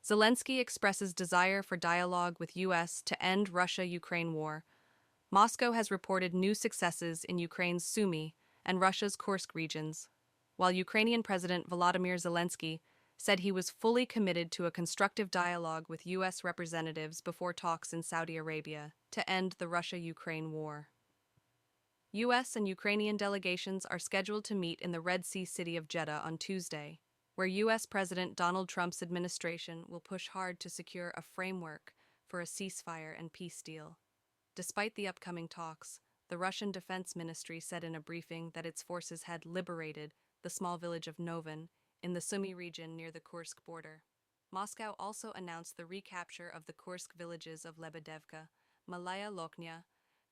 Zelensky expresses desire for dialogue with U.S. to end Russia-Ukraine war. Moscow has reported new successes in Ukraine's Sumy and Russia's Kursk regions, while Ukrainian President Volodymyr Zelensky said he was fully committed to a constructive dialogue with U.S. representatives before talks in Saudi Arabia to end the Russia-Ukraine war. U.S. and Ukrainian delegations are scheduled to meet in the Red Sea city of Jeddah on Tuesday, where U.S. President Donald Trump's administration will push hard to secure a framework for a ceasefire and peace deal. Despite the upcoming talks, the Russian Defense Ministry said in a briefing that its forces had liberated the small village of Novin in the Sumy region near the Kursk border. Moscow also announced the recapture of the Kursk villages of Lebedevka, Malaya Lokhnya,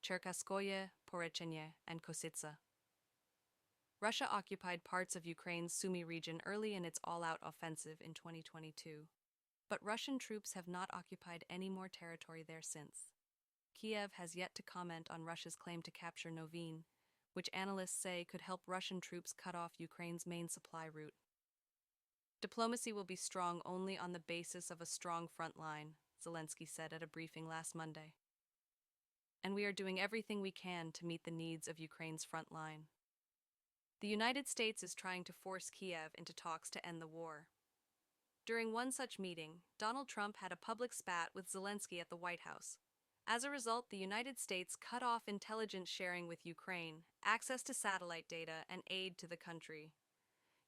Cherkaskoye, Porochenye, and Kositsa. Russia occupied parts of Ukraine's Sumy region early in its all-out offensive in 2022, but Russian troops have not occupied any more territory there since. Kiev has yet to comment on Russia's claim to capture Novin, which analysts say could help Russian troops cut off Ukraine's main supply route. Diplomacy will be strong only on the basis of a strong front line, Zelensky said at a briefing last Monday. And we are doing everything we can to meet the needs of Ukraine's front line. The United States is trying to force Kiev into talks to end the war. During one such meeting, Donald Trump had a public spat with Zelensky at the White House. As a result, the United States cut off intelligence sharing with Ukraine, access to satellite data, and aid to the country.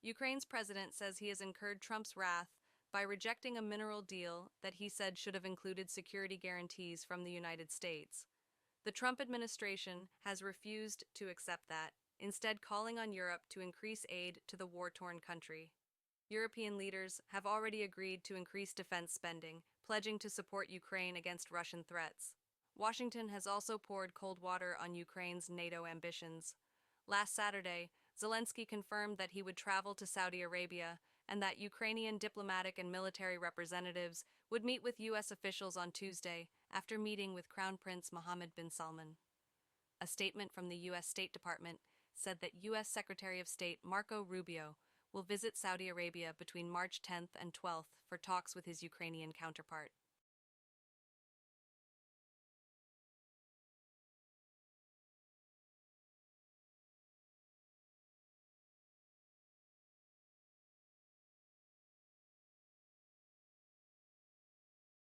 Ukraine's president says he has incurred Trump's wrath by rejecting a mineral deal that he said should have included security guarantees from the United States. The Trump administration has refused to accept that, instead calling on Europe to increase aid to the war-torn country. European leaders have already agreed to increase defense spending, pledging to support Ukraine against Russian threats. Washington has also poured cold water on Ukraine's NATO ambitions. Last Saturday, Zelensky confirmed that he would travel to Saudi Arabia and that Ukrainian diplomatic and military representatives would meet with U.S. officials on Tuesday after meeting with Crown Prince Mohammed bin Salman. A statement from the U.S. State Department said that U.S. Secretary of State Marco Rubio will visit Saudi Arabia between March 10th and 12th for talks with his Ukrainian counterpart.